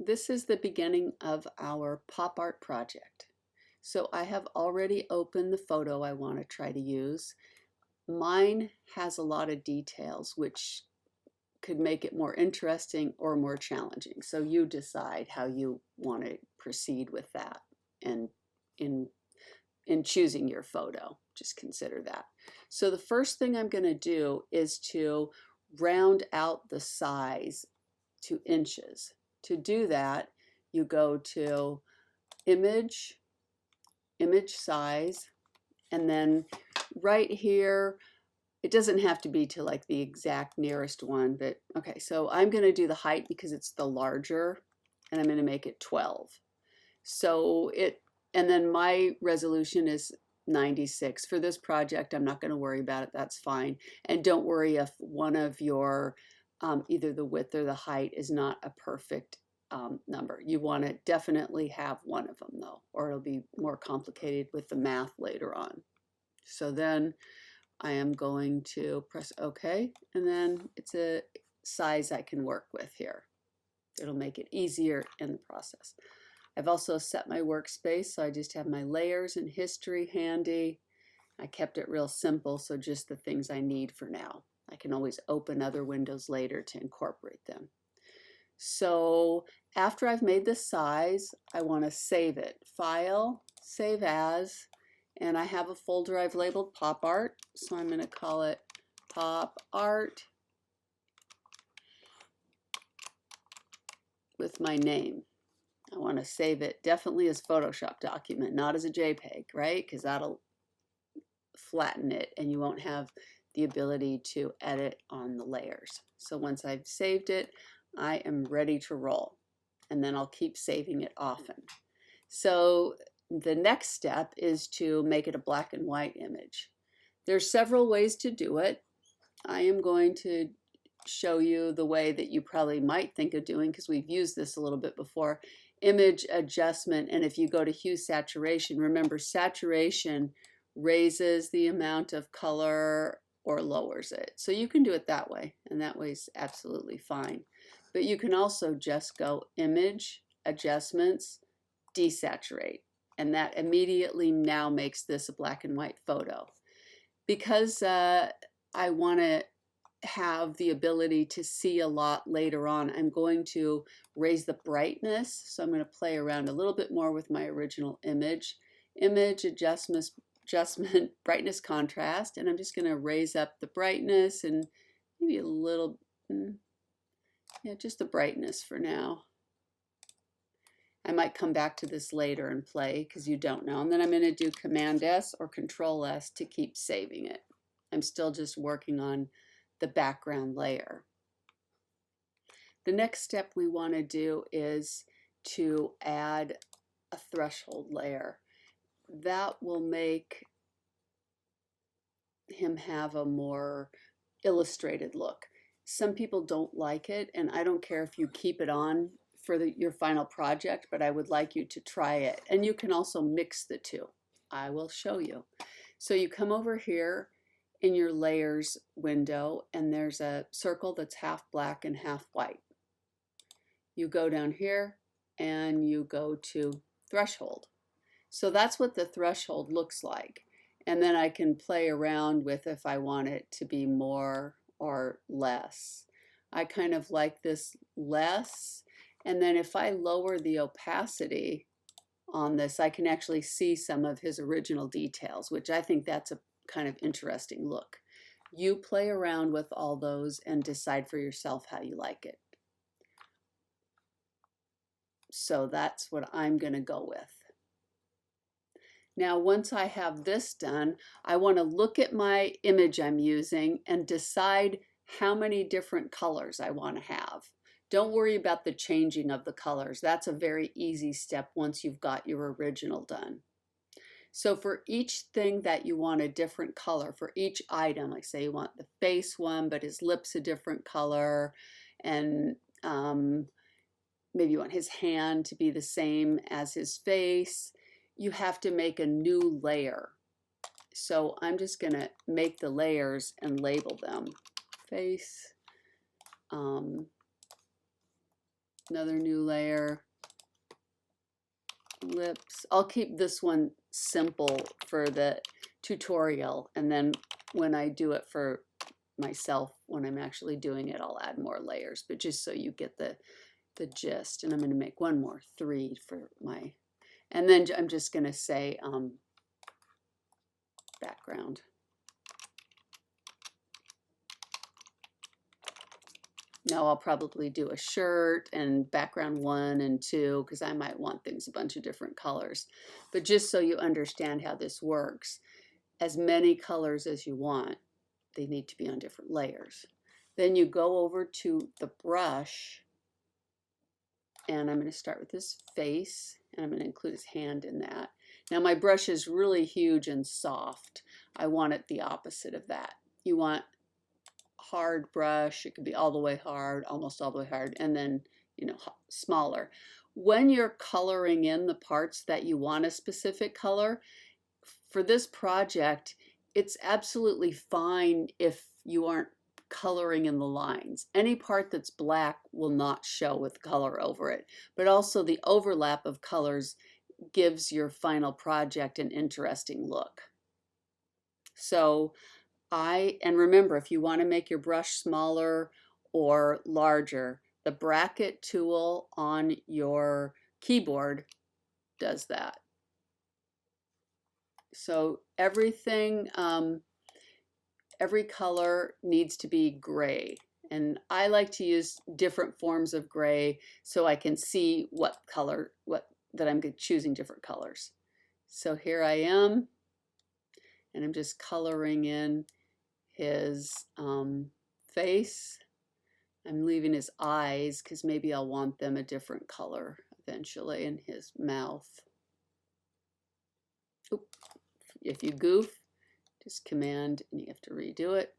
This is the beginning of our pop art project. So I have already opened the photo I want to try to use. Mine has a lot of details which could make it more interesting or more challenging. So you decide how you want to proceed with that and in choosing your photo. Just consider that. So the first thing I'm going to do is to round out the size to inches. To do that, you go to image, image size, and then right here, it doesn't have to be to like the exact nearest one, but okay, so I'm going to do the height because it's the larger, and I'm going to make it 12. So and then my resolution is 96. For this project, I'm not going to worry about it. That's fine. And don't worry if one of your, either the width or the height is not a perfect number. You want to definitely have one of them though, or it'll be more complicated with the math later on. So then I am going to press OK, and then it's a size I can work with here. It'll make it easier in the process. I've also set my workspace, so I just have my layers and history handy. I kept it real simple, so just the things I need for now. I can always open other windows later to incorporate them. So after I've made the size, I want to save it. File, Save As, and I have a folder I've labeled Pop Art, so I'm going to call it Pop Art with my name. I want to save it definitely as Photoshop document, not as a JPEG, right? Because that'll flatten it and you won't have the ability to edit on the layers. So once I've saved it, I am ready to roll. And then I'll keep saving it often. So the next step is to make it a black and white image. There's several ways to do it. I am going to show you the way that you probably might think of doing, because we've used this a little bit before. Image adjustment, and if you go to hue saturation, remember saturation raises the amount of color or lowers it. So you can do it that way, and that way is absolutely fine. But you can also just go image adjustments, desaturate, and that immediately now makes this a black and white photo. Because I want to have the ability to see a lot later on, I'm going to raise the brightness. So I'm going to play around a little bit more with my original image. Image adjustment, brightness, contrast, and I'm just going to raise up the brightness and maybe a little, yeah, just the brightness for now. I might come back to this later and play because you don't know. And then I'm going to do Command S or Control S to keep saving it. I'm still just working on the background layer. The next step we want to do is to add a threshold layer. That will make him have a more illustrated look. Some people don't like it, and I don't care if you keep it on for your final project, but I would like you to try it. And you can also mix the two. I will show you. So you come over here in your layers window, and there's a circle that's half black and half white. You go down here and you go to threshold. So that's what the threshold looks like. And then I can play around with if I want it to be more or less. I kind of like this less. And then if I lower the opacity on this, I can actually see some of his original details, which I think that's a kind of interesting look. You play around with all those and decide for yourself how you like it. So that's what I'm going to go with. Now, once I have this done, I want to look at my image I'm using and decide how many different colors I want to have. Don't worry about the changing of the colors. That's a very easy step once you've got your original done. So for each thing that you want a different color, for each item, like say you want the face one, but his lips a different color, and maybe you want his hand to be the same as his face, you have to make a new layer. So I'm just going to make the layers and label them. Face, Another new layer. Lips. I'll keep this one simple for the tutorial, and then when I do it for myself, when I'm actually doing it, I'll add more layers, but just so you get the gist. And I'm going to make one more, 3 for my, and then I'm just going to say background. Now I'll probably do a shirt and background 1 and 2 because I might want things a bunch of different colors. But just so you understand how this works, as many colors as you want, they need to be on different layers. Then you go over to the brush, and I'm going to start with his face, and I'm going to include his hand in that. Now my brush is really huge and soft. I want it the opposite of that. You want hard brush, it could be all the way hard, almost all the way hard, and then, you know, smaller. When you're coloring in the parts that you want a specific color, for this project, it's absolutely fine if you aren't coloring in the lines. Any part that's black will not show with color over it, but also the overlap of colors gives your final project an interesting look. So and remember, if you want to make your brush smaller or larger, the bracket tool on your keyboard does that. So everything, every color needs to be gray. And I like to use different forms of gray so I can see what color, that I'm choosing different colors. So here I am, and I'm just coloring in his face. I'm leaving his eyes because maybe I'll want them a different color eventually, in his mouth. Oop. If you goof, just Command and you have to redo it.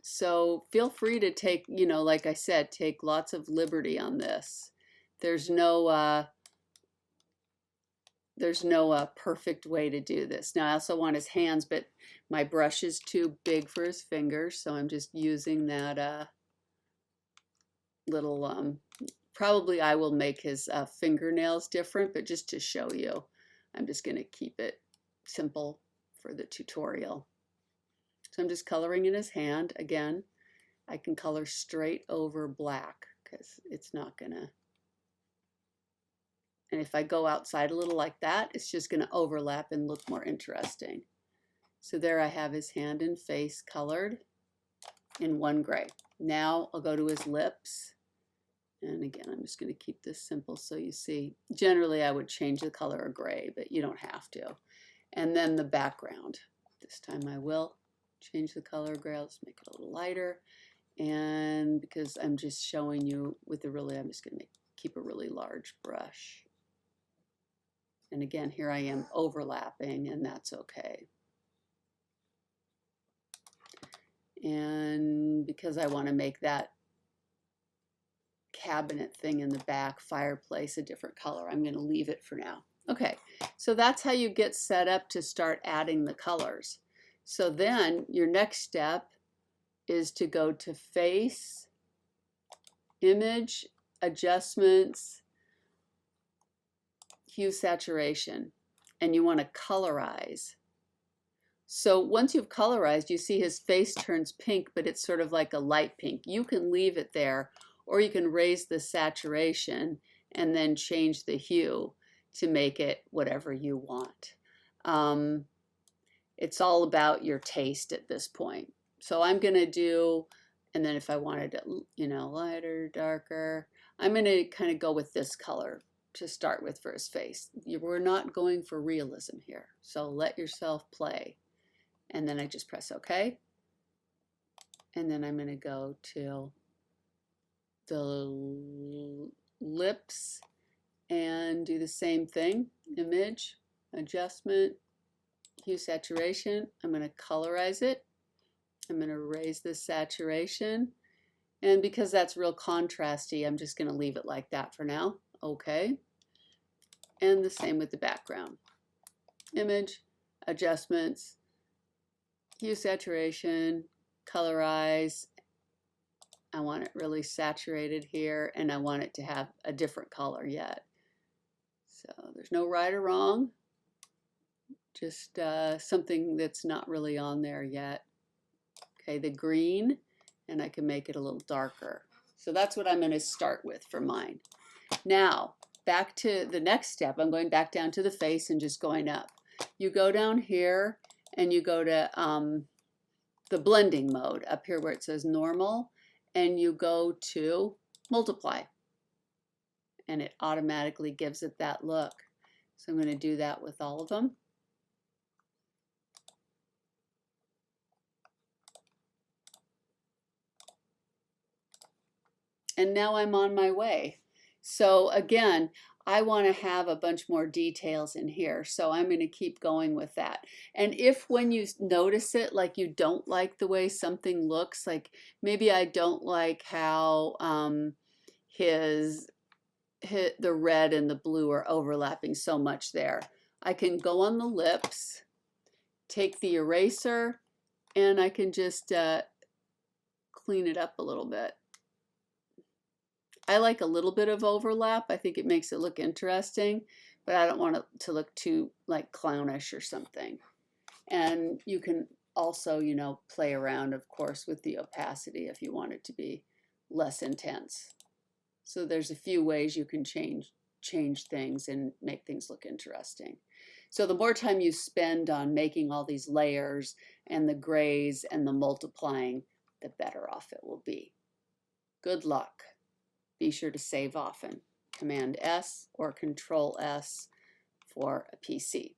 So feel free to take, you know, like I said, take lots of liberty on this. There's no perfect way to do this. Now I also want his hands, but my brush is too big for his fingers, so I'm just using that little, probably I will make his fingernails different, but just to show you, I'm just going to keep it simple for the tutorial. So I'm just coloring in his hand. Again, I can color straight over black because it's not gonna, and if I go outside a little like that, it's just gonna overlap and look more interesting. So there I have his hand and face colored in one gray. Now I'll go to his lips. And again, I'm just gonna keep this simple so you see. Generally, I would change the color of gray, but you don't have to. And then the background. This time I will change the color gray. Let's make it a little lighter. And because I'm just showing you with the really, I'm just going to keep a really large brush. And again, here I am overlapping, and that's okay. And because I want to make that cabinet thing in the back, fireplace, a different color, I'm going to leave it for now. Okay, so that's how you get set up to start adding the colors. So then your next step is to go to Face, Image, Adjustments, Hue, Saturation, and you want to colorize. So once you've colorized, you see his face turns pink, but it's sort of like a light pink. You can leave it there, or you can raise the saturation and then change the hue to make it whatever you want. It's all about your taste at this point. So I'm going to do, and then if I wanted it, you know, lighter, darker, I'm going to kind of go with this color to start with for his face. We're not going for realism here, so let yourself play. And then I just press OK. And then I'm going to go to the lips and do the same thing. Image, Adjustment, Hue, Saturation. I'm going to colorize it. I'm going to raise the saturation. And because that's real contrasty, I'm just going to leave it like that for now. Okay. And the same with the background. Image, Adjustments, hue saturation, colorize. I want it really saturated here, and I want it to have a different color yet. So there's no right or wrong, just something that's not really on there yet. Okay, the green, and I can make it a little darker. So that's what I'm going to start with for mine. Now, back to the next step. I'm going back down to the face and just going up. You go down here and you go to the blending mode up here where it says normal, and you go to multiply, and it automatically gives it that look. So I'm going to do that with all of them. And now I'm on my way. So again, I want to have a bunch more details in here, so I'm going to keep going with that. And if when you notice it, like you don't like the way something looks, like maybe I don't like how the red and the blue are overlapping so much there, I can go on the lips, take the eraser, and I can just clean it up a little bit. I like a little bit of overlap. I think it makes it look interesting, but I don't want it to look too like clownish or something. And you can also, you know, play around, of course, with the opacity if you want it to be less intense. So there's a few ways you can change things and make things look interesting. So the more time you spend on making all these layers and the grays and the multiplying, the better off it will be. Good luck. Be sure to save often. Command S or Control S for a PC.